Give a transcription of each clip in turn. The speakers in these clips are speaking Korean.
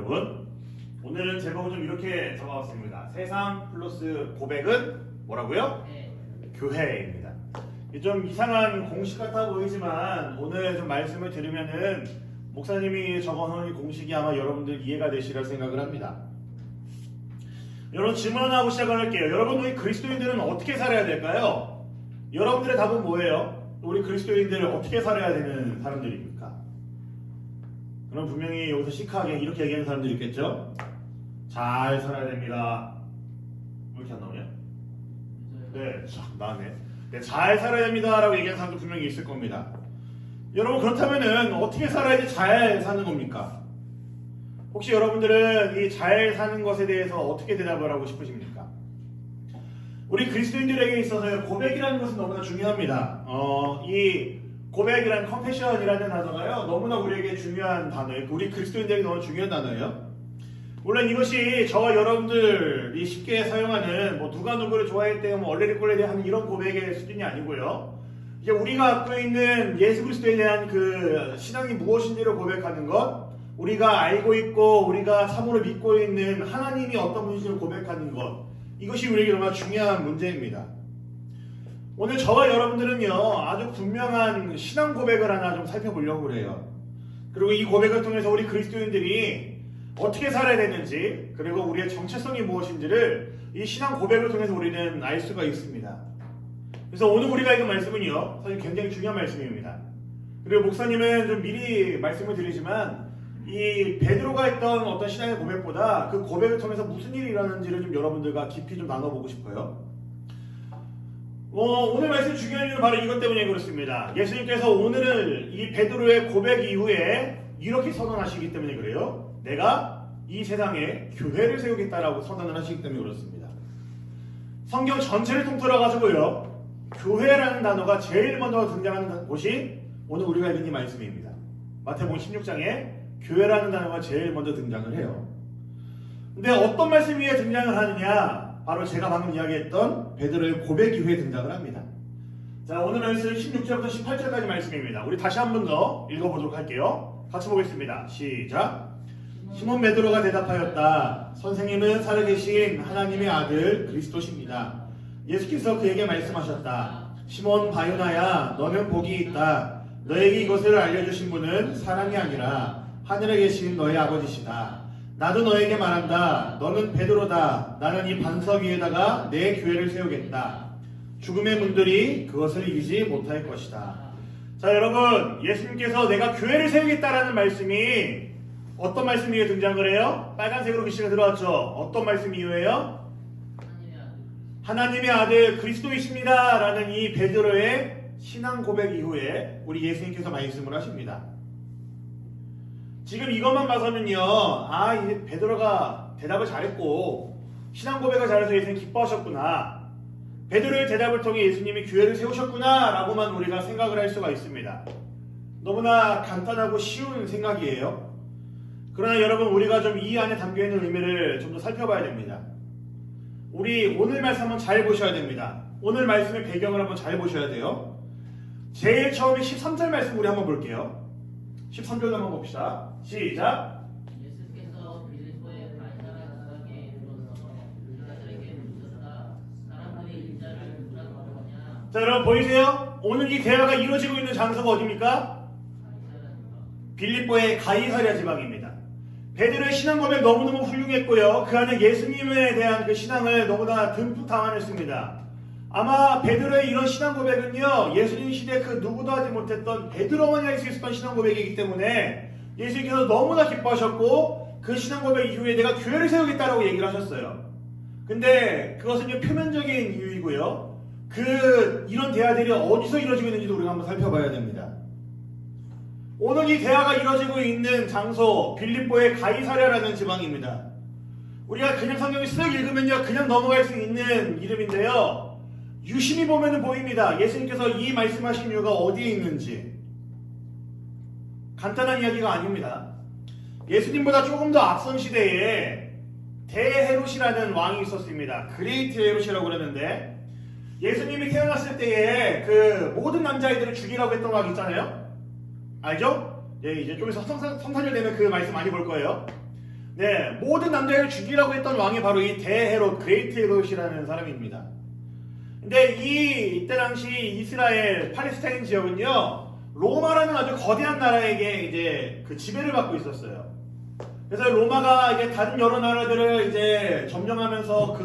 여러분? 오늘은 제목을 좀 이렇게 적어봤습니다. 세상 플러스 고백은 뭐라고요? 교회입니다. 좀 이상한 공식 같아 보이지만 오늘 좀 말씀을 들으면은 목사님이 적어놓은 이 공식이 아마 여러분들 이해가 되시리라 생각을 합니다. 여러분 질문하고 시작을 할게요. 여러분 우리 그리스도인들은 어떻게 살아야 될까요? 여러분들의 답은 뭐예요? 우리 그리스도인들은 어떻게 살아야 되는 사람들입니까? 그럼 분명히 여기서 시크하게 이렇게 얘기하는 사람들이 있겠죠? 잘 살아야 됩니다. 왜 이렇게 안 나오냐? 네, 나네. 네, 잘 살아야 됩니다 라고 얘기하는 사람도 분명히 있을 겁니다. 여러분 그렇다면은 어떻게 살아야지 잘 사는 겁니까? 혹시 여러분들은 이 잘 사는 것에 대해서 어떻게 대답을 하고 싶으십니까? 우리 그리스도인들에게 있어서 고백이라는 것은 너무나 중요합니다. 이 고백이라는 confession이라는 단어가요 너무나 우리에게 중요한 단어예요. 우리 그리스도인들에게 너무 중요한 단어예요. 물론 이것이 저와 여러분들이 쉽게 사용하는 뭐 누가 누구를 좋아했대요 뭐 얼레리 꼴레리 하는 이런 고백의 수준이 아니고요. 이제 우리가 갖고 있는 예수 그리스도에 대한 그 신앙이 무엇인지를 고백하는 것, 우리가 알고 있고 우리가 참으로 믿고 있는 하나님이 어떤 분이신지를 고백하는 것, 이것이 우리에게 정말 중요한 문제입니다. 오늘 저와 여러분들은요 아주 분명한 신앙 고백을 하나 좀 살펴보려고 해요. 그리고 이 고백을 통해서 우리 그리스도인들이 어떻게 살아야 되는지, 그리고 우리의 정체성이 무엇인지를 이 신앙 고백을 통해서 우리는 알 수가 있습니다. 그래서 오늘 우리가 읽은 말씀은요 사실 굉장히 중요한 말씀입니다. 그리고 목사님은 좀 미리 말씀을 드리지만 이 베드로가 했던 어떤 신앙의 고백보다 그 고백을 통해서 무슨 일이 일어나는지를 좀 여러분들과 깊이 좀 나눠보고 싶어요. 오늘 말씀 중요한 이유는 바로 이것 때문에 그렇습니다. 예수님께서 오늘은 이 베드로의 고백 이후에 이렇게 선언하시기 때문에 그래요. 내가 이 세상에 교회를 세우겠다라고 선언을 하시기 때문에 그렇습니다. 성경 전체를 통틀어 가지고요 교회라는 단어가 제일 먼저 등장하는 곳이 오늘 우리가 읽은 이 말씀입니다. 마태복음 16장에 교회라는 단어가 제일 먼저 등장을 해요. 근데 어떤 말씀 위에 등장을 하느냐? 바로 제가 방금 이야기했던 베드로의 고백 이후에 등장을 합니다. 자, 오늘 말씀 16절부터 18절까지 말씀입니다. 우리 다시 한 번 더 읽어보도록 할게요. 같이 보겠습니다. 시작. 시몬 베드로가 대답하였다. 선생님은 살아계신 하나님의 아들 그리스도십니다. 예수께서 그에게 말씀하셨다. 시몬 바요나야, 너는 복이 있다. 너에게 이것을 알려주신 분은 사람이 아니라 하늘에 계신 너의 아버지시다. 나도 너에게 말한다. 너는 베드로다. 나는 이 반석 위에다가 내 교회를 세우겠다. 죽음의 문들이 그것을 이기지 못할 것이다. 자, 여러분, 예수님께서 내가 교회를 세우겠다라는 말씀이 어떤 말씀 이후에 등장을 해요? 빨간색으로 글씨가 들어왔죠? 어떤 말씀 이후에요? 하나님의 아들 그리스도이십니다 라는 이 베드로의 신앙 고백 이후에 우리 예수님께서 말씀을 하십니다. 지금 이것만 봐서는요 이 베드로가 대답을 잘했고 신앙 고백을 잘해서 예수님 기뻐하셨구나, 베드로의 대답을 통해 예수님이 교회를 세우셨구나 라고만 우리가 생각을 할 수가 있습니다. 너무나 간단하고 쉬운 생각이에요. 그러나 여러분 우리가 좀 이 안에 담겨있는 의미를 좀 더 살펴봐야 됩니다. 우리 오늘 말씀 한번 잘 보셔야 됩니다. 오늘 말씀의 배경을 한번 잘 보셔야 돼요. 제일 처음에 13절 말씀 우리 한번 볼게요. 13절도 한번 봅시다. 시작. 예수께서 빌립보의 가이사랴 지방에 이르러서 유다들에게 묻으셨다. 사람들이 인자를 누구라고 하느냐? 자, 여러분 보이세요? 오늘 이 대화가 이루어지고 있는 장소가 어디입니까? 빌립보의 가이사랴 지방입니다. 베드로의 신앙 고백 너무너무 훌륭했고요. 그 안에 예수님에 대한 그 신앙을 너무나 듬뿍 담아냈습니다. 아마 베드로의 이런 신앙 고백은요 예수님 시대 그 누구도 하지 못했던 베드로만이 할 수 있었던 신앙 고백이기 때문에 예수님께서 너무나 기뻐하셨고 그 신앙 고백 이후에 내가 교회를 세우겠다라고 얘기를 하셨어요. 근데 그것은 표면적인 이유이고요. 이런 대화들이 어디서 이루어지고 있는지도 우리가 한번 살펴봐야 됩니다. 오늘 이 대화가 이루어지고 있는 장소 빌립보의 가이사랴라는 지방입니다. 우리가 그냥 성경을 쓱 읽으면요 그냥 넘어갈 수 있는 이름인데요, 유심히 보면 보입니다. 예수님께서 이 말씀하신 이유가 어디에 있는지. 간단한 이야기가 아닙니다. 예수님보다 조금 더 앞선 시대에 대헤롯이라는 왕이 있었습니다. 그레이트 헤롯이라고 그러는데, 예수님이 태어났을 때에 그 모든 남자아이들을 죽이라고 했던 왕 있잖아요. 알죠? 예, 이제 좀 있어 성탄절 되면 그 말씀 많이 볼 거예요. 네, 모든 남자를 죽이라고 했던 왕이 바로 이 대헤롯, 그레이트 헤롯이라는 사람입니다. 근데 이때 당시 이스라엘, 팔레스타인 지역은요, 로마라는 아주 거대한 나라에게 이제 그 지배를 받고 있었어요. 그래서 로마가 이제 다른 여러 나라들을 이제 점령하면서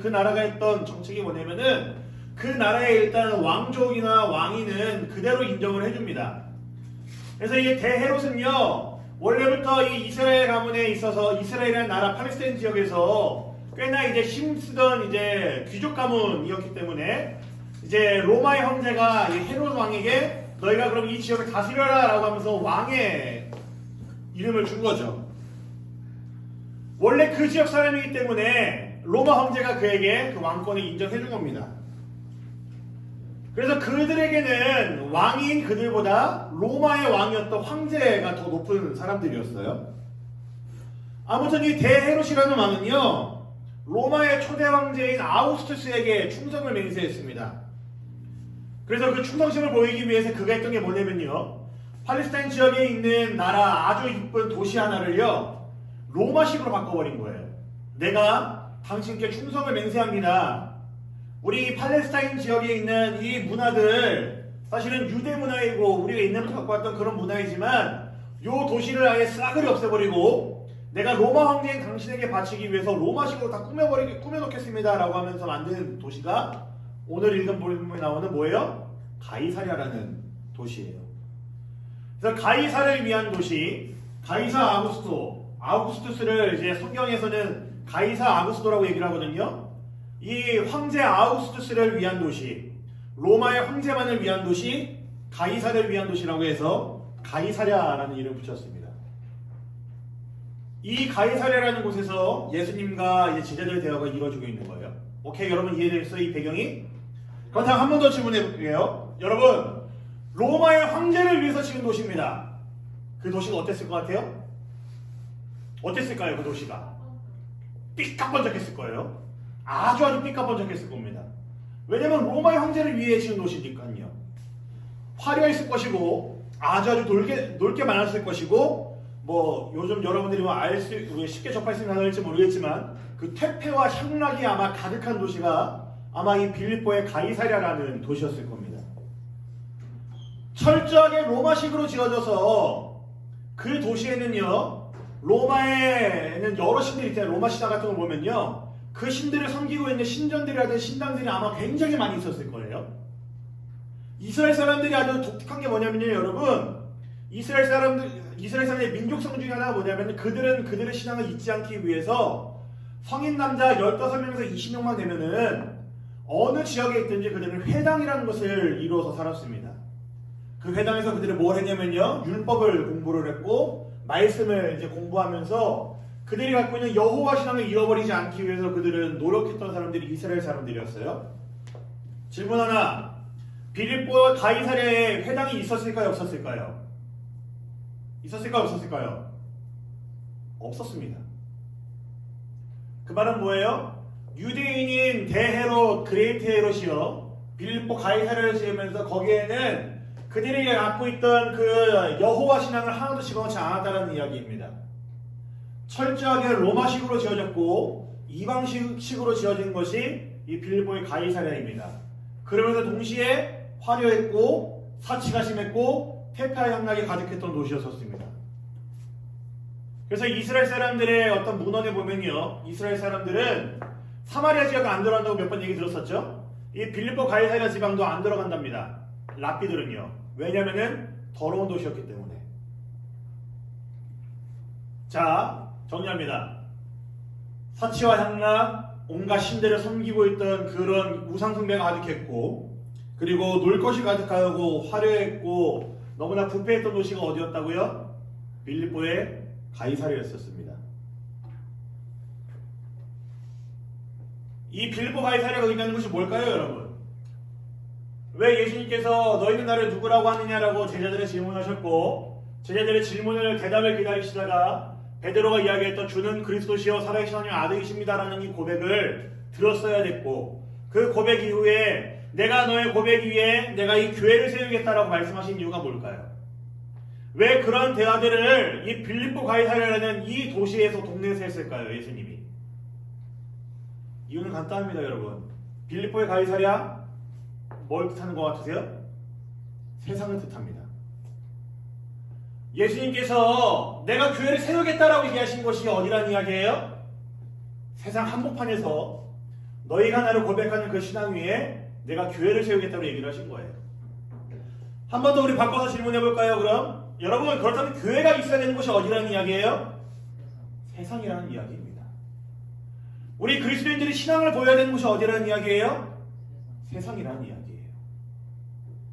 그 나라가 했던 정책이 뭐냐면은 그 나라의 일단 왕족이나 왕위는 그대로 인정을 해줍니다. 그래서 이 대헤롯은요, 원래부터 이 이스라엘 가문에 있어서 이스라엘이라는 나라 팔레스타인 지역에서 꽤나 이제 힘쓰던 이제 귀족 가문이었기 때문에 이제 로마의 형제가 이 헤롯 왕에게 너희가 그럼 이 지역을 다스려라 라고 하면서 왕의 이름을 준 거죠. 원래 그 지역 사람이기 때문에 로마 황제가 그에게 그 왕권을 인정해 준 겁니다. 그래서 그들에게는 왕인 그들보다 로마의 왕이었던 황제가 더 높은 사람들이었어요. 아무튼 이 대헤롯이라는 왕은요, 로마의 초대 황제인 아우구스투스에게 충성을 맹세했습니다. 그래서 그 충성심을 보이기 위해서 그가 했던 게 뭐냐면요, 팔레스타인 지역에 있는 나라 아주 이쁜 도시 하나를요, 로마식으로 바꿔버린 거예요. 내가 당신께 충성을 맹세합니다. 우리 팔레스타인 지역에 있는 이 문화들, 사실은 유대 문화이고 우리가 옛날부터 갖고 왔던 그런 문화이지만 이 도시를 아예 싸그리 없애버리고 내가 로마 황제인 당신에게 바치기 위해서 로마식으로 다 꾸며놓겠습니다 라고 하면서 만든 도시가 오늘 읽은 본문에 나오는 뭐예요? 가이사랴라는 도시예요. 그래서 가이사를 위한 도시, 가이사 아우구스투스를 이제 성경에서는 가이사 아구스토라고 얘기를 하거든요. 이 황제 아우구스투스를 위한 도시, 로마의 황제만을 위한 도시, 가이사를 위한 도시라고 해서 가이사랴라는 이름을 붙였습니다. 이 가이사랴라는 곳에서 예수님과 이제 제자들의 대화가 이루어지고 있는 거예요. 오케이, 여러분 이해되겠어요? 이 배경이? 그렇다면 한 번 더 질문해 볼게요. 여러분, 로마의 황제를 위해서 지은 도시입니다. 그 도시가 어땠을 것 같아요? 어땠을까요? 그 도시가 삐까번쩍했을 거예요. 아주 삐까번쩍했을 겁니다. 왜냐면 로마의 황제를 위해 지은 도시니까요. 화려했을 것이고 아주 넓게 많았을 것이고, 뭐 요즘 여러분들이 쉽게 접할 수 있는 단어일지 모르겠지만 그 퇴폐와 향락이 아마 가득한 도시가 아마 이 빌립보의 가이사랴라는 도시였을 겁니다. 철저하게 로마식으로 지어져서 그 도시에는요, 로마에는 여러 신들이 있잖아요. 로마 신화 같은 거 보면요, 그 신들을 섬기고 있는 신전들이라든지 신당들이 아마 굉장히 많이 있었을 거예요. 이스라엘 사람들이 아주 독특한 게 뭐냐면요, 여러분, 이스라엘 사람들의 민족성 중에 하나가 뭐냐면 그들은 그들의 신앙을 잊지 않기 위해서 성인 남자 15명에서 20명만 되면은 어느 지역에 있든지 그들은 회당이라는 것을 이루어서 살았습니다. 그 회당에서 그들이 뭘 했냐면요, 율법을 공부를 했고 말씀을 이제 공부하면서 그들이 갖고 있는 여호와 신앙을 잃어버리지 않기 위해서 그들은 노력했던 사람들이 이스라엘 사람들이었어요. 질문 하나, 빌립보 가이사랴에 회당이 있었을까요? 없었을까요? 있었을까요? 없었을까요? 없었습니다. 그 말은 뭐예요? 유대인인 대헤롯, 그레이트 헤롯이요, 빌립보 가이사랴를 지으면서 거기에는 그들이 갖고 있던 그 여호와 신앙을 하나도 집어넣지 않았다는 이야기입니다. 철저하게 로마식으로 지어졌고 이방식으로 지어진 것이 이 빌립보의 가이사랴입니다. 그러면서 동시에 화려했고 사치가 심했고 퇴폐와 향락이 가득했던 도시였었습니다. 그래서 이스라엘 사람들의 어떤 문헌에 보면요, 이스라엘 사람들은 사마리아 지역을 안 들어간다고 몇 번 얘기 들었었죠? 이 빌립보 가이사랴 지방도 안 들어간답니다. 랍비들은요. 왜냐면은 더러운 도시였기 때문에. 자, 정리합니다. 사치와 향락, 온갖 신들을 섬기고 있던 그런 우상숭배가 가득했고, 그리고 놀 것이 가득하고 화려했고 너무나 부패했던 도시가 어디였다고요? 빌립보의 가이사랴였었습니다. 이 빌립보 가이사랴가 의미하는 것이 뭘까요, 여러분? 왜 예수님께서 너희는 나를 누구라고 하느냐라고 제자들의 질문하셨고, 제자들의 대답을 기다리시다가 베드로가 이야기했던 주는 그리스도시요 살아계신 하나님의 아들이십니다라는 이 고백을 들었어야 됐고, 그 고백 이후에 내가 너의 고백 위에 내가 이 교회를 세우겠다라고 말씀하신 이유가 뭘까요? 왜 그런 대화들을 이 빌립보 가이사랴라는 이 도시에서 동네에서 했을까요? 예수님이. 이유는 간단합니다, 여러분. 빌립보의 가이사랴 뭘 뜻하는 것 같으세요? 세상을 뜻합니다. 예수님께서 내가 교회를 세우겠다라고 얘기하신 것이 어디란 이야기예요? 세상 한복판에서 너희가 나를 고백하는 그 신앙 위에 내가 교회를 세우겠다고 얘기를 하신 거예요. 한 번 더 우리 바꿔서 질문해 볼까요? 그럼 여러분, 그렇다면 교회가 있어야 되는 곳이 어디라는 이야기예요? 세상이라는 이야기입니다. 우리 그리스도인들이 신앙을 보여야 되는 곳이 어디라는 이야기예요? 세상이라는 이야기예요.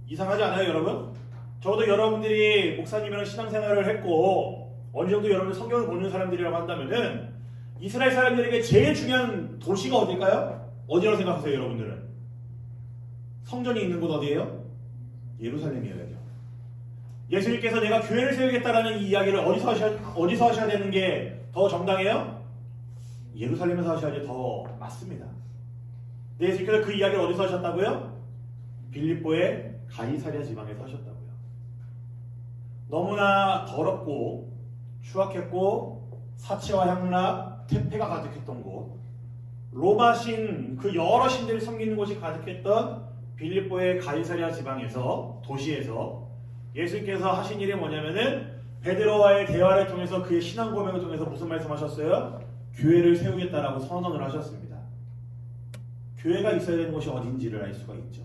이상하지 않아요, 여러분? 적어도 여러분들이 목사님이랑 신앙생활을 했고 어느 정도 여러분 성경을 보는 사람들이라고 한다면은 이스라엘 사람들에게 제일 중요한 도시가 어딜까요? 어디라고 생각하세요, 여러분들은? 성전이 있는 곳 어디예요? 예루살렘이에요. 예수님께서 내가 교회를 세우겠다라는 이 이야기를 어디서 하셔야 되는 게 더 정당해요? 예루살렘에서 하셔야지 더 맞습니다. 예수님께서 그 이야기를 어디서 하셨다고요? 빌립보의 가이사랴 지방에서 하셨다고요. 너무나 더럽고 추악했고 사치와 향락, 태폐가 가득했던 곳, 로마신 그 여러 신들을 섬기는 곳이 가득했던 빌립보의 가이사랴 지방에서, 도시에서 예수님께서 하신 일이 뭐냐면은 베드로와의 대화를 통해서 그의 신앙 고백을 통해서 무슨 말씀하셨어요? 교회를 세우겠다라고 선언을 하셨습니다. 교회가 있어야 되는 곳이 어딘지를 알 수가 있죠.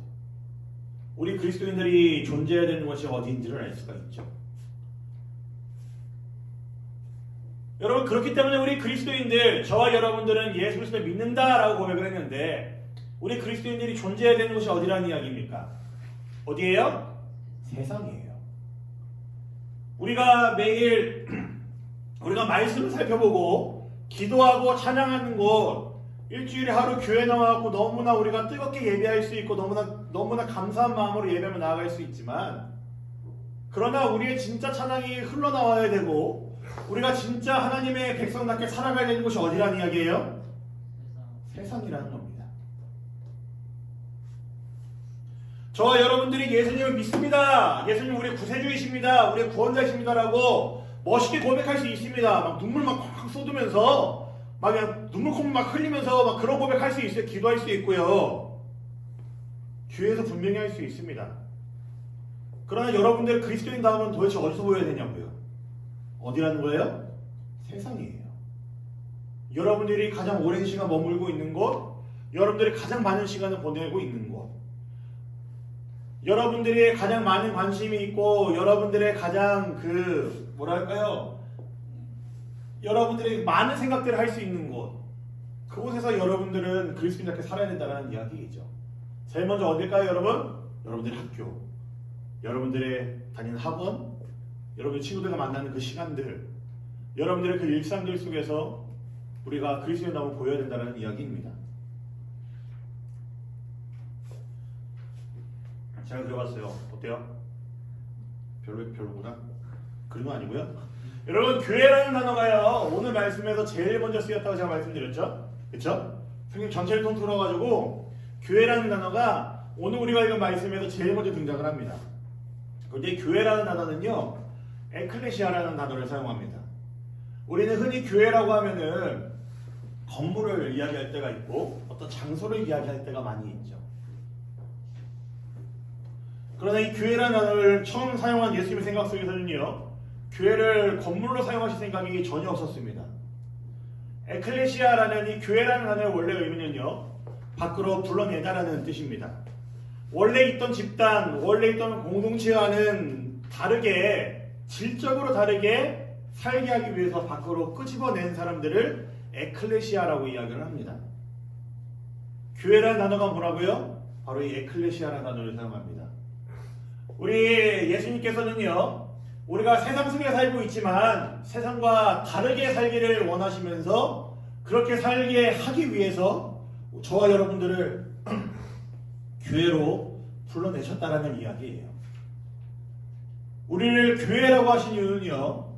우리 그리스도인들이 존재해야 되는 것이 어디인지를 알 수가 있죠. 여러분, 그렇기 때문에 우리 그리스도인들, 저와 여러분들은 예수 그리스도를 믿는다라고 고백을 했는데 우리 그리스도인들이 존재해야 되는 곳이 어디라는 이야기입니까? 어디예요? 세상이에요. 우리가 매일 우리가 말씀을 살펴보고 기도하고 찬양하는 곳, 일주일에 하루 교회 나와갖고 너무나 우리가 뜨겁게 예배할 수 있고 너무나 감사한 마음으로 예배하며 나아갈 수 있지만, 그러나 우리의 진짜 찬양이 흘러나와야 되고 우리가 진짜 하나님의 백성답게 살아가야 되는 곳이 어디라는 이야기예요? 세상이라는 겁니다. 저와 여러분들이 예수님을 믿습니다, 예수님 우리 구세주이십니다, 우리 구원자이십니다라고 멋있게 고백할 수 있습니다. 막 눈물 막 콱 쏟으면서 막 그냥 눈물 콧물 막 흘리면서 막 그런 고백할 수 있어요. 기도할 수 있고요. 교회에서 분명히 할 수 있습니다. 그러나 여러분들 그리스도인 다음은 도대체 어디서 보여야 되냐고요? 어디라는 거예요? 세상이에요. 여러분들이 가장 오랜 시간 머물고 있는 곳, 여러분들이 가장 많은 시간을 보내고 있는 곳, 여러분들이 가장 많은 관심이 있고 여러분들의 가장 여러분들이 많은 생각들을 할 수 있는 곳, 그곳에서 여러분들은 그리스도인답게 살아야 된다는 이야기이죠. 제일 먼저 어딜까요, 여러분? 여러분들의 학교, 여러분들의 다니는 학원, 여러분들 친구들과 만나는 그 시간들, 여러분들의 그 일상들 속에서 우리가 그리스도인다움을 보여야 된다는 이야기입니다. 잘 그려봤어요. 어때요? 별로구나? 그런 건 아니고요. 여러분, 교회라는 단어가요, 오늘 말씀에서 제일 먼저 쓰였다고 제가 말씀드렸죠? 그쵸? 성경 전체를 통틀어가지고 교회라는 단어가 오늘 우리가 읽은 말씀에서 제일 먼저 등장을 합니다. 그런데 교회라는 단어는요, 에클레시아라는 단어를 사용합니다. 우리는 흔히 교회라고 하면은 건물을 이야기할 때가 있고 어떤 장소를 이야기할 때가 많이 있죠. 그러나 이 교회라는 단어를 처음 사용한 예수님의 생각 속에서는요, 교회를 건물로 사용하실 생각이 전혀 없었습니다. 에클레시아라는 이 교회라는 단어의 원래 의미는요, 밖으로 불러내다라는 뜻입니다. 원래 있던 집단, 원래 있던 공동체와는 다르게, 질적으로 다르게 살게 하기 위해서 밖으로 끄집어낸 사람들을 에클레시아라고 이야기를 합니다. 교회라는 단어가 뭐라고요? 바로 이 에클레시아라는 단어를 사용합니다. 우리 예수님께서는요, 우리가 세상 속에 살고 있지만 세상과 다르게 살기를 원하시면서 그렇게 살게 하기 위해서 저와 여러분들을 교회로 불러내셨다라는 이야기예요. 우리를 교회라고 하신 이유는요,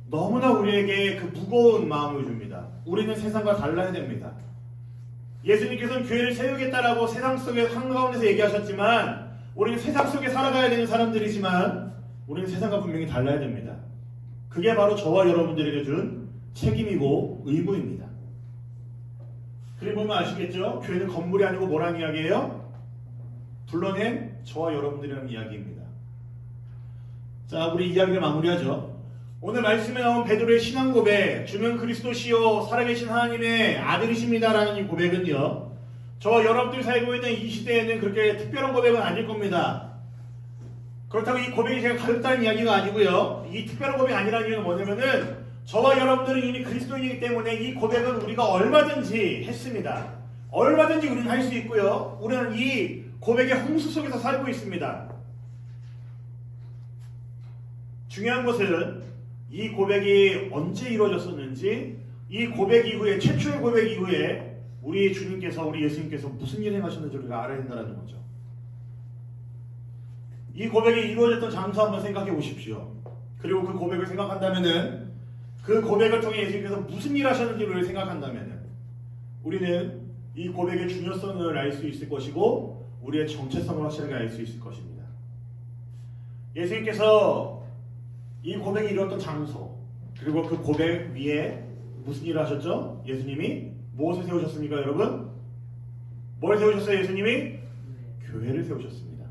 너무나 우리에게 그 무거운 마음을 줍니다. 우리는 세상과 달라야 됩니다. 예수님께서는 교회를 세우겠다라고 세상 속에 한가운데서 얘기하셨지만 우리는 세상 속에 살아가야 되는 사람들이지만 우리는 세상과 분명히 달라야 됩니다. 그게 바로 저와 여러분들에게 준 책임이고 의무입니다. 그리고 보면 아시겠죠? 교회는 건물이 아니고 뭐라는 이야기예요? 불러낸 저와 여러분들이라는 이야기입니다. 자, 우리 이야기를 마무리하죠. 오늘 말씀에 나온 베드로의 신앙 고백, 주는 그리스도시요 살아계신 하나님의 아들이십니다라는 이 고백은요, 저와 여러분들이 살고 있는 이 시대에는 그렇게 특별한 고백은 아닐 겁니다. 그렇다고 이 고백이 제가 가볍다는 이야기가 아니고요, 이 특별한 고백이 아니라는 이유는 뭐냐면은 저와 여러분들은 이미 그리스도인이기 때문에 이 고백은 우리가 얼마든지 했습니다. 얼마든지 우리는 할 수 있고요, 우리는 이 고백의 홍수 속에서 살고 있습니다. 중요한 것은 이 고백이 언제 이루어졌었는지, 이 고백 이후에, 최초의 고백 이후에 우리 주님께서, 우리 예수님께서 무슨 일을 행하셨는지 우리가 알아야 된다는 거죠. 이 고백이 이루어졌던 장소 한번 생각해 보십시오. 그리고 그 고백을 생각한다면은, 그 고백을 통해 예수님께서 무슨 일을 하셨는지를 생각한다면은 우리는 이 고백의 중요성을 알 수 있을 것이고 우리의 정체성을 확실하게 알 수 있을 것입니다. 예수님께서 이 고백이 이루어졌던 장소, 그리고 그 고백 위에 무슨 일을 하셨죠? 예수님이 무엇을 세우셨습니까, 여러분? 뭘 세우셨어요, 예수님이? 교회를 세우셨습니다.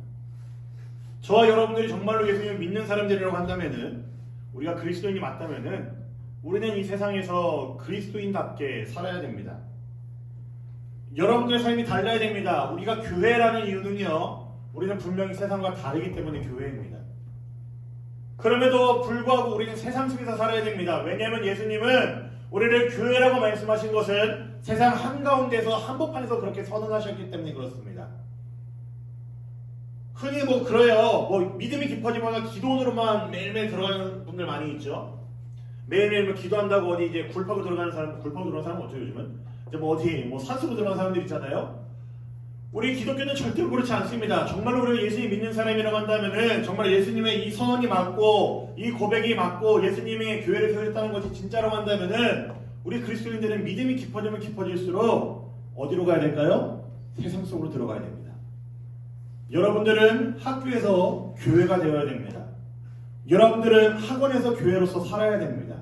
저와 여러분들이 정말로 예수님을 믿는 사람들이라고 한다면은, 우리가 그리스도인이 맞다면은 우리는 이 세상에서 그리스도인답게 살아야 됩니다. 여러분들의 삶이 달라야 됩니다. 우리가 교회라는 이유는요, 우리는 분명히 세상과 다르기 때문에 교회입니다. 그럼에도 불구하고 우리는 세상 속에서 살아야 됩니다. 왜냐하면 예수님은 우리를 교회라고 말씀하신 것은 세상 한가운데서 한복판에서 그렇게 선언하셨기 때문에 그렇습니다. 흔히 그래요. 믿음이 깊어지거나 기도원으로만 매일매일 들어가는 분들 많이 있죠. 매일매일 기도한다고 어디 이제 굴파고 들어가는 사람, 굴파고 들어가는 사람은 어쩌요 요즘은? 이제 어디 산수로 들어가는 사람들 있잖아요. 우리 기독교는 절대로 그렇지 않습니다. 정말로 우리가 예수님 믿는 사람이라고 한다면은 정말 예수님의 이 선언이 맞고 이 고백이 맞고 예수님이 교회를 세우셨다는 것이 진짜라고 한다면은 우리 그리스도인들은 믿음이 깊어지면 깊어질수록 어디로 가야 될까요? 세상 속으로 들어가야 됩니다. 여러분들은 학교에서 교회가 되어야 됩니다. 여러분들은 학원에서 교회로서 살아야 됩니다.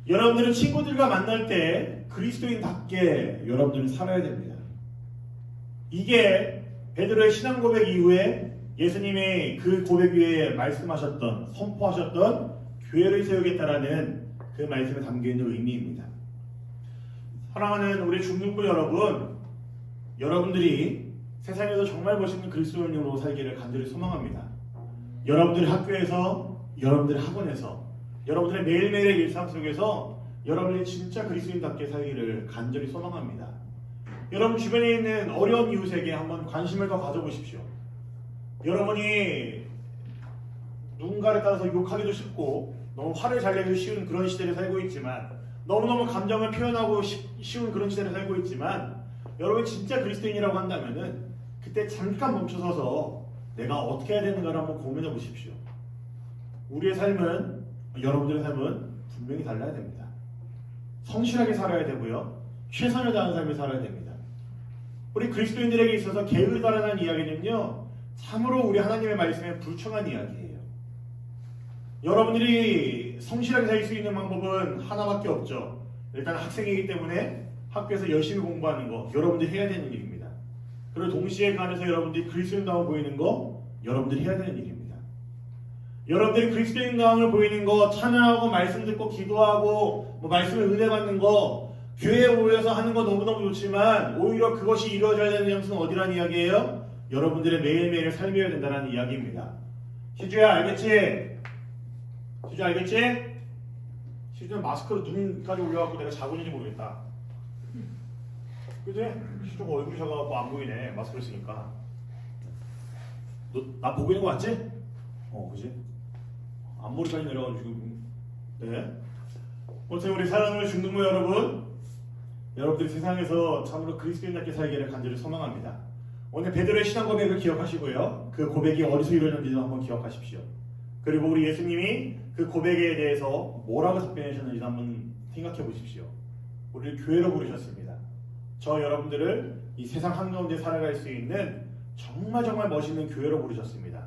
여러분들은 친구들과 만날 때 그리스도인답게 여러분들은 살아야 됩니다. 이게 베드로의 신앙 고백 이후에 예수님이 그 고백 위에 말씀하셨던, 선포하셨던 교회를 세우겠다라는 그 말씀에 담겨있는 의미입니다. 사랑하는 우리 중등부 여러분, 여러분들이 세상에서 정말 멋있는 그리스도인으로 살기를 간절히 소망합니다. 여러분들의 학교에서, 여러분들의 학원에서, 여러분들의 매일매일의 일상 속에서 여러분이 진짜 그리스도인답게 살기를 간절히 소망합니다. 여러분 주변에 있는 어려운 이웃에게 한번 관심을 더 가져보십시오. 여러분이 누군가를 따라서 욕하기도 쉽고 너무 화를 잘 내기도 쉬운 그런 시대를 살고 있지만, 너무너무 감정을 표현하고 쉬운 그런 시대를 살고 있지만, 여러분 진짜 그리스도인이라고 한다면은 그때 잠깐 멈춰서서 내가 어떻게 해야 되는가를 한번 고민해 보십시오. 우리의 삶은, 여러분들의 삶은 분명히 달라야 됩니다. 성실하게 살아야 되고요, 최선을 다하는 삶을 살아야 됩니다. 우리 그리스도인들에게 있어서 게으르다라는 이야기는요, 참으로 우리 하나님의 말씀에 불충한 이야기예요. 여러분들이 성실하게 살 수 있는 방법은 하나밖에 없죠. 일단 학생이기 때문에 학교에서 열심히 공부하는 거 여러분들이 해야 되는 일입니다. 그리고 동시에 그 안에서 여러분들이 그리스도인다움을 보이는 거 여러분들이 해야 되는 일입니다. 여러분들이 그리스도인다움을 보이는 거, 찬양하고 말씀 듣고 기도하고 말씀을 은혜 받는 거, 교회에 모여서 하는 거 너무너무 좋지만 오히려 그것이 이루어져야 되는 장소는 어디라는 이야기예요? 여러분들의 매일매일을 삶이어야 된다는 이야기입니다. 시주야 알겠지? 시주 알겠지? 시주는 마스크로 눈까지 올려갖고 내가 자고 있는지 모르겠다. 그지? 시주가 얼굴이 작아갖고 안 보이네, 마스크를 쓰니까. 너 나 보고 있는 거 맞지? 그지? 앞머리까지 내려가지고. 네. 어째 우리 사랑하는 중등부 여러분, 여러분들이 세상에서 참으로 그리스도인답게 살기를 간절히 소망합니다. 오늘 베드로의 신앙 고백을 기억하시고요, 그 고백이 어디서 이루어졌는지도 한번 기억하십시오. 그리고 우리 예수님이 그 고백에 대해서 뭐라고 답변하셨는지도 한번 생각해 보십시오. 우리를 교회로 부르셨습니다. 저 여러분들을 이 세상 한가운데 살아갈 수 있는 정말 멋있는 교회로 부르셨습니다.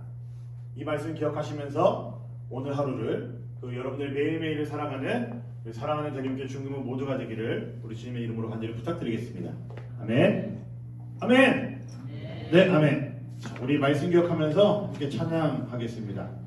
이 말씀 기억하시면서 오늘 하루를 그 여러분들 매일매일을 살아가는 우리 사랑하는 대림교회 중등부 모두가 되기를 우리 주님의 이름으로 간절히 부탁드리겠습니다. 아멘. 아멘. 네, 아멘. 자, 우리 말씀 기억하면서 함께 찬양하겠습니다.